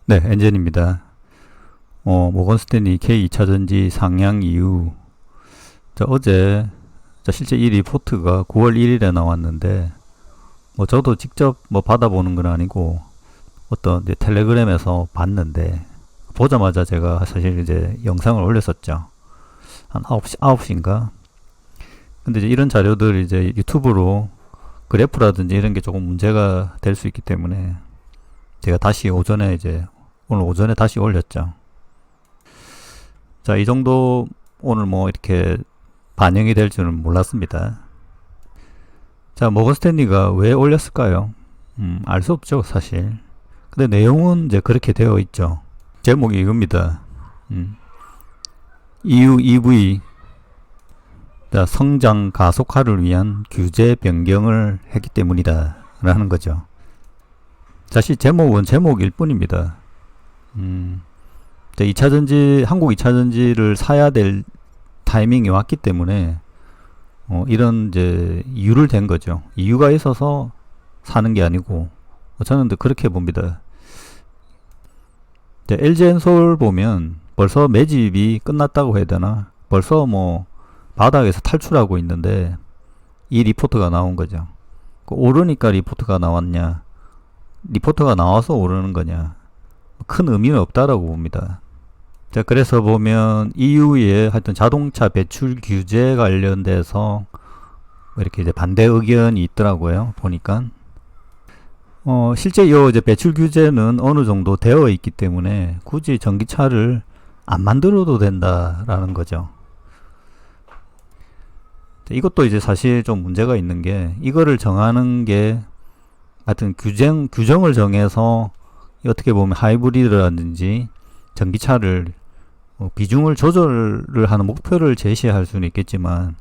네, 엔젠입니다. 모건 스탠리 K 2차전지 상향 이후, 어제, 실제 이 리포트가 9월 1일에 나왔는데, 저도 직접 받아보는 건 아니고, 어떤 이제 텔레그램에서 봤는데, 보자마자 제가 사실 이제 영상을 올렸었죠. 한 9시인가? 근데 이제 이런 자료들 이제 유튜브로 그래프라든지 이런 게 조금 문제가 될 수 있기 때문에, 제가 다시 오늘 오전에 다시 올렸죠. 자, 이 정도 오늘 이렇게 반영이 될 줄은 몰랐습니다. 자, 모건 스탠리가 왜 올렸을까요? 알 수 없죠, 사실. 근데 내용은 이제 그렇게 되어 있죠. 제목이 이겁니다. EU EV 성장 가속화를 위한 규제 변경을 했기 때문이다 라는 거죠. 사실 제목은 제목일 뿐입니다. 2차전지, 한국 2차전지를 사야 될 타이밍이 왔기 때문에 이런 이제 이유를 댄 거죠. 이유가 있어서 사는 게 아니고, 저는 그렇게 봅니다. LG엔솔 보면 벌써 매집이 끝났다고 해야 되나? 벌써 바닥에서 탈출하고 있는데 이 리포트가 나온 거죠. 오르니까 리포트가 나왔냐? 리포트가 나와서 오르는 거냐? 큰 의미는 없다라고 봅니다. 자, 그래서 보면 EU의 하여튼 자동차 배출 규제 관련돼서 이렇게 이제 반대 의견이 있더라고요. 보니까 실제 이 이제 배출 규제는 어느 정도 되어 있기 때문에 굳이 전기차를 안 만들어도 된다라는 거죠. 이것도 이제 사실 좀 문제가 있는 게, 이거를 정하는 게 하여튼 규정을 정해서 어떻게 보면 하이브리드라든지 전기차를 비중을 조절을 하는 목표를 제시할 수는 있겠지만,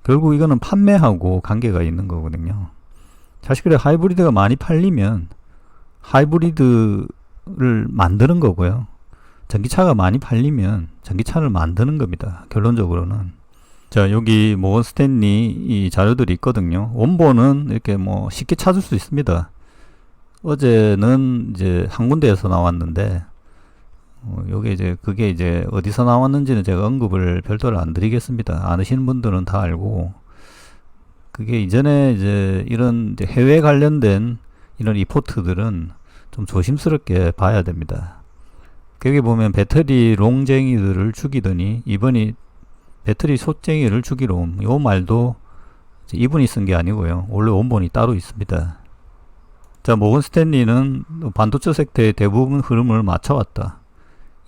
결국 이거는 판매하고 관계가 있는 거거든요. 사실 그래, 하이브리드가 많이 팔리면 하이브리드를 만드는 거고요. 전기차가 많이 팔리면 전기차를 만드는 겁니다. 결론적으로는. 자, 여기 모건 스탠리 이 자료들이 있거든요. 원본은 이렇게 쉽게 찾을 수 있습니다. 어제는 이제 한 군데에서 나왔는데, 요게 이제 그게 이제 어디서 나왔는지는 제가 언급을 별도로 안 드리겠습니다. 아시는 분들은 다 알고, 그게 이전에 이제 이런 이제 해외 관련된 이런 리포트들은 좀 조심스럽게 봐야 됩니다. 거기 보면 배터리 롱쟁이들을 죽이더니 이번이 배터리 숏쟁이를 죽이러 요 말도 이분이 쓴 게 아니고요. 원래 원본이 따로 있습니다. 자, 모건 스탠리는 반도체 섹터의 대부분 흐름을 맞춰왔다.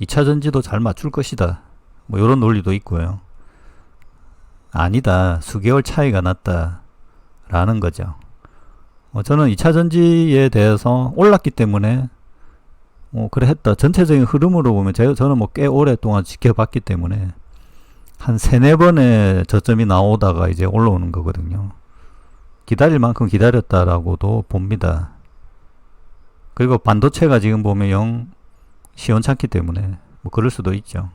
2차전지도 잘 맞출 것이다. 이런 논리도 있고요. 아니다. 수개월 차이가 났다. 라는 거죠. 저는 2차전지에 대해서 올랐기 때문에 그래 했다. 전체적인 흐름으로 보면 저는 꽤 오랫동안 지켜봤기 때문에 한 3-4번의 저점이 나오다가 이제 올라오는 거거든요. 기다릴 만큼 기다렸다라고도 봅니다. 그리고 반도체가 지금 보면 영 시원찮기 때문에 그럴 수도 있죠.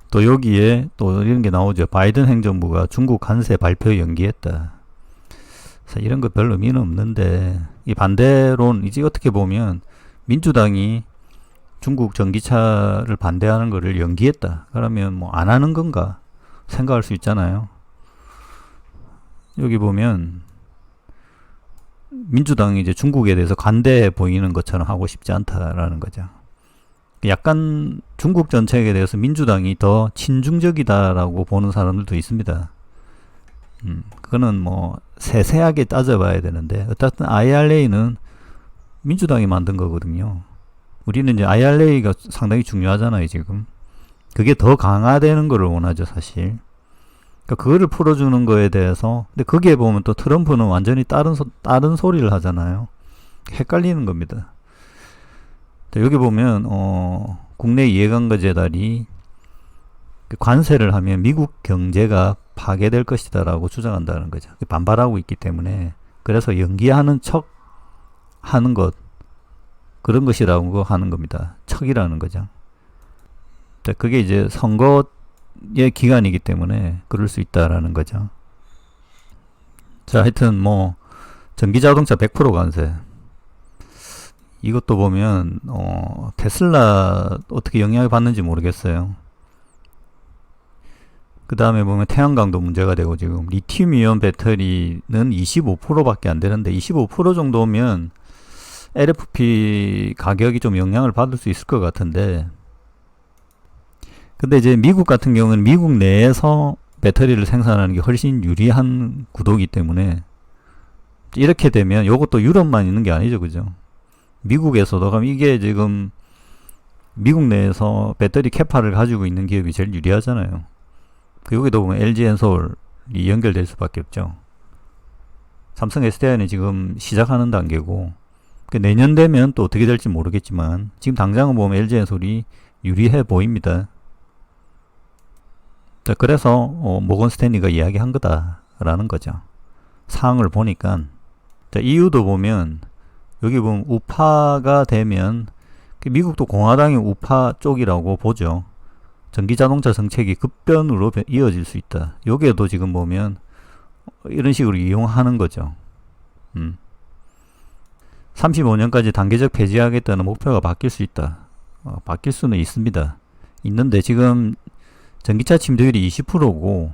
또 여기에 또 이런 게 나오죠. 바이든 행정부가 중국 관세 발표 연기했다. 이런 거 별 의미는 없는데, 이 반대론, 이제 어떻게 보면 민주당이 중국 전기차를 반대하는 거를 연기했다. 그러면 안 하는 건가 생각할 수 있잖아요. 여기 보면 민주당이 이제 중국에 대해서 관대해 보이는 것처럼 하고 싶지 않다라는 거죠. 약간 중국 정책에 대해서 민주당이 더 친중적이다라고 보는 사람들도 있습니다. 그거는 세세하게 따져봐야 되는데, 어쨌든 IRA는 민주당이 만든 거거든요. 우리는 이제 IRA가 상당히 중요하잖아요, 지금. 그게 더 강화되는 거를 원하죠, 사실. 그러니까 그거를 풀어주는 거에 대해서, 근데 거기에 보면 또 트럼프는 완전히 다른 소리를 하잖아요. 헷갈리는 겁니다. 여기 보면 국내 이해관계재단이 관세를 하면 미국 경제가 파괴될 것이다 라고 주장한다는 거죠. 반발하고 있기 때문에, 그래서 연기하는 척 하는 것, 그런 것이라고 하는 겁니다. 척이라는 거죠. 그게 이제 선거의 기간이기 때문에 그럴 수 있다라는 거죠. 자, 하여튼 전기자동차 100% 관세, 이것도 보면 테슬라 어떻게 영향을 받는지 모르겠어요. 그 다음에 보면 태양광도 문제가 되고, 지금 리튬이온 배터리는 25%밖에 안 되는데 25% 정도면 LFP 가격이 좀 영향을 받을 수 있을 것 같은데, 근데 이제 미국 같은 경우는 미국 내에서 배터리를 생산하는 게 훨씬 유리한 구도이기 때문에, 이렇게 되면 이것도 유럽만 있는 게 아니죠, 그죠? 미국에서도, 그럼 이게 지금 미국 내에서 배터리 캐파를 가지고 있는 기업이 제일 유리하잖아요. 여기도 보면 LG엔솔이 연결될 수밖에 없죠. 삼성 SDI는 지금 시작하는 단계고, 내년 되면 또 어떻게 될지 모르겠지만 지금 당장은 보면 LG엔솔이 유리해 보입니다. 자, 그래서 모건 스탠리가 이야기한 거다라는 거죠. 사항을 보니까. 자, 이유도 보면 여기 보면 우파가 되면, 미국도 공화당이 우파 쪽이라고 보죠. 전기자동차 정책이 급변으로 이어질 수 있다. 여기에도 지금 보면 이런 식으로 이용하는 거죠. 35년까지 단계적 폐지하겠다는 목표가 바뀔 수 있다. 바뀔 수는 있습니다. 있는데 지금 전기차 침투율이 20%고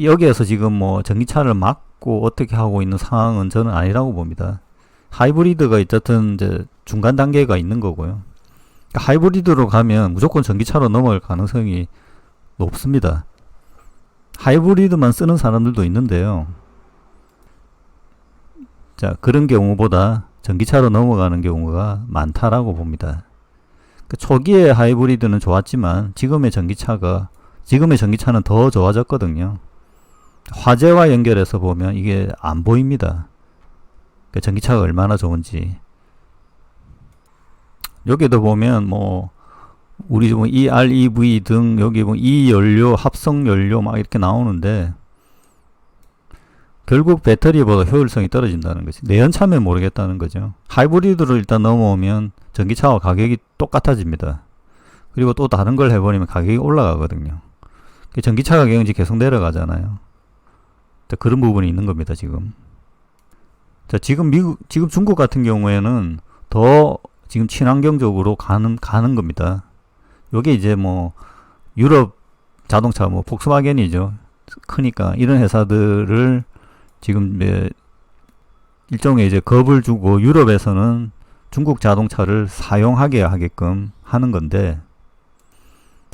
여기에서 지금 뭐 전기차를 막고 어떻게 하고 있는 상황은 저는 아니라고 봅니다. 하이브리드가 어쨌든 이제 중간 단계가 있는 거고요. 하이브리드로 가면 무조건 전기차로 넘어갈 가능성이 높습니다. 하이브리드만 쓰는 사람들도 있는데요. 자, 그런 경우보다 전기차로 넘어가는 경우가 많다라고 봅니다. 초기에 하이브리드는 좋았지만 지금의 전기차는 더 좋아졌거든요. 화재와 연결해서 보면 이게 안 보입니다. 전기차가 얼마나 좋은지. 여기도 보면 뭐 우리 뭐 EREV 등 여기 뭐 이연료, 합성연료 막 이렇게 나오는데 결국 배터리보다 효율성이 떨어진다는 거지. 내연차면 모르겠다는 거죠. 하이브리드로 일단 넘어오면 전기차와 가격이 똑같아집니다. 그리고 또 다른 걸 해버리면 가격이 올라가거든요. 전기차 가격은 이제 계속 내려가잖아요. 자, 그런 부분이 있는 겁니다, 지금. 자, 지금 중국 같은 경우에는 더 지금 친환경적으로 가는 겁니다. 요게 이제 뭐 유럽 자동차 뭐 폭스바겐이죠. 크니까 이런 회사들을 지금 일종의 이제 겁을 주고 유럽에서는 중국 자동차를 사용하게 하게끔 하는 건데,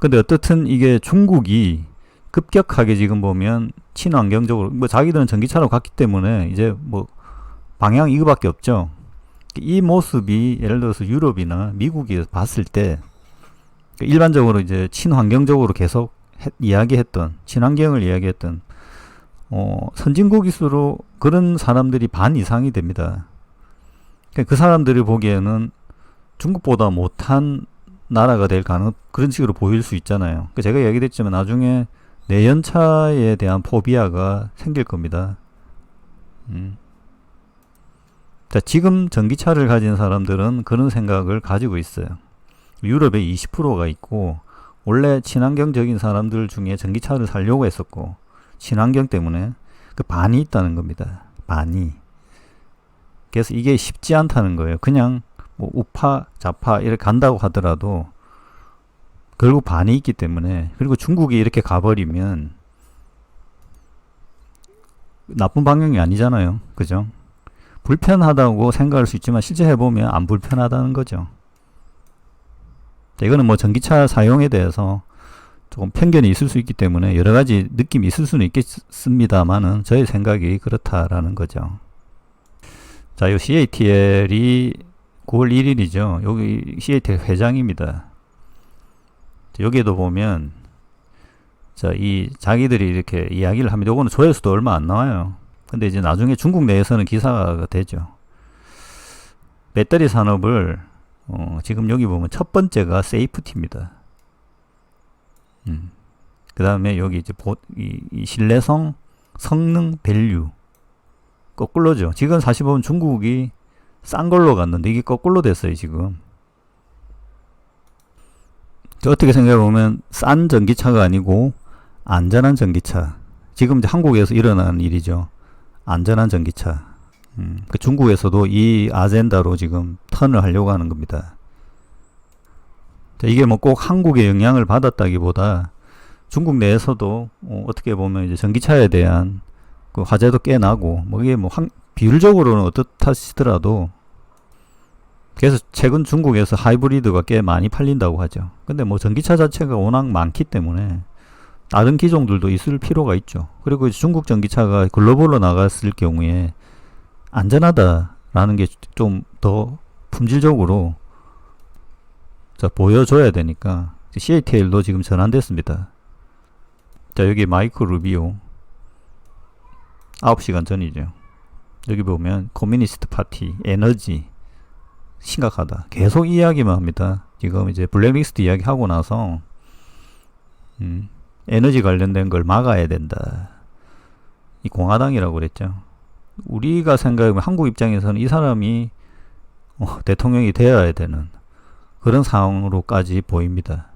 근데 어떻든 이게 중국이 급격하게 지금 보면 친환경적으로, 뭐 자기들은 전기차로 갔기 때문에 이제 뭐 방향 이거밖에 없죠. 이 모습이 예를 들어서 유럽이나 미국이 봤을 때 일반적으로 이제 친환경적으로 계속 친환경을 이야기했던 선진국일수록 그런 사람들이 반 이상이 됩니다. 그 사람들이 보기에는 중국보다 못한 나라가 될 그런 식으로 보일 수 있잖아요. 제가 얘기했지만 나중에 내연차에 대한 포비아가 생길 겁니다. 자, 지금 전기차를 가진 사람들은 그런 생각을 가지고 있어요. 유럽에 20%가 있고, 원래 친환경적인 사람들 중에 전기차를 사려고 했었고, 친환경 때문에 그 반이 있다는 겁니다. 반이. 그래서 이게 쉽지 않다는 거예요. 그냥 뭐 우파, 좌파 이렇게 간다고 하더라도 결국 반이 있기 때문에, 그리고 중국이 이렇게 가버리면 나쁜 방향이 아니잖아요. 그죠? 불편하다고 생각할 수 있지만 실제 해보면 안 불편하다는 거죠. 자, 이거는 뭐 전기차 사용에 대해서 조금 편견이 있을 수 있기 때문에 여러 가지 느낌이 있을 수는 있겠습니다만은 저의 생각이 그렇다라는 거죠. 자, 이 CATL이 9월 1일이죠. 여기 CATL 회장입니다. 자, 여기에도 보면 자, 자기들이 이렇게 이야기를 합니다. 요거는 조회수도 얼마 안 나와요. 근데 이제 나중에 중국 내에서는 기사가 되죠. 배터리 산업을 지금 여기 보면 첫 번째가 세이프티입니다. 그 다음에 여기 이제 이 신뢰성, 성능, 밸류 거꾸로죠. 지금 사실 보면 중국이 싼 걸로 갔는데 이게 거꾸로 됐어요, 지금. 어떻게 생각해 보면 싼 전기차가 아니고 안전한 전기차. 지금 이제 한국에서 일어나는 일이죠. 안전한 전기차. 그 중국에서도 이 아젠다로 지금 턴을 하려고 하는 겁니다. 자, 이게 뭐 꼭 한국의 영향을 받았다기보다 중국 내에서도 어떻게 보면 이제 전기차에 대한 그 화제도 꽤 나고, 뭐 이게 뭐 비율적으로는 어떻하시더라도, 그래서 최근 중국에서 하이브리드가 꽤 많이 팔린다고 하죠. 근데 뭐 전기차 자체가 워낙 많기 때문에 다른 기종들도 있을 필요가 있죠. 그리고 중국 전기차가 글로벌로 나갔을 경우에 안전하다라는 게 좀 더 품질적으로 보여줘야 되니까 CATL도 지금 전환됐습니다. 자, 여기 마이크 루비오 9시간 전이죠. 여기 보면 커뮤니스트 파티, 에너지 심각하다. 계속 이야기만 합니다. 지금 이제 블랙리스트 이야기하고 나서 에너지 관련된 걸 막아야 된다. 이 공화당이라고 그랬죠. 우리가 생각하면 한국 입장에서는 이 사람이 대통령이 되어야 되는 그런 상황으로까지 보입니다.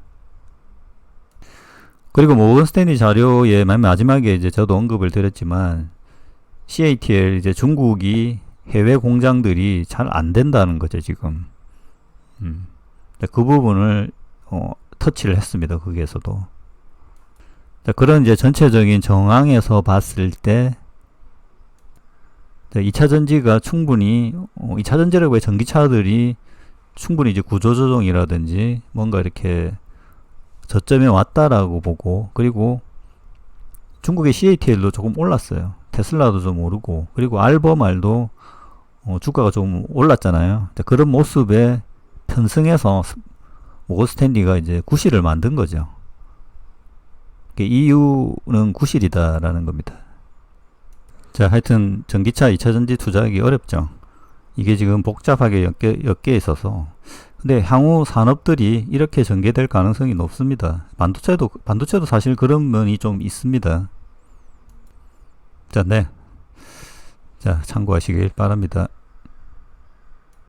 그리고 모건 스탠리 자료의 맨 마지막에 이제 저도 언급을 드렸지만, CATL 이제 중국이 해외 공장들이 잘 안 된다는 거죠, 지금. 그 부분을 터치를 했습니다, 거기에서도. 자, 그런 이제 전체적인 정황에서 봤을 때 2차 전지가 충분히 2차 전지라고 해 전기차들이 충분히 이제 구조조정이라든지 뭔가 이렇게 저점에 왔다라고 보고, 그리고 중국의 CATL도 조금 올랐어요. 테슬라도 좀 오르고, 그리고 알버말도 주가가 좀 올랐잖아요. 그런 모습에 편승해서 모건 스탠리가 이제 구실을 만든 거죠. 이유는 구실이다라는 겁니다. 자, 하여튼 전기차 2차 전지 투자하기 어렵죠. 이게 지금 복잡하게 엮여 있어서. 근데 향후 산업들이 이렇게 전개될 가능성이 높습니다. 반도체도 사실 그런 면이 좀 있습니다. 자, 네. 자, 참고하시길 바랍니다.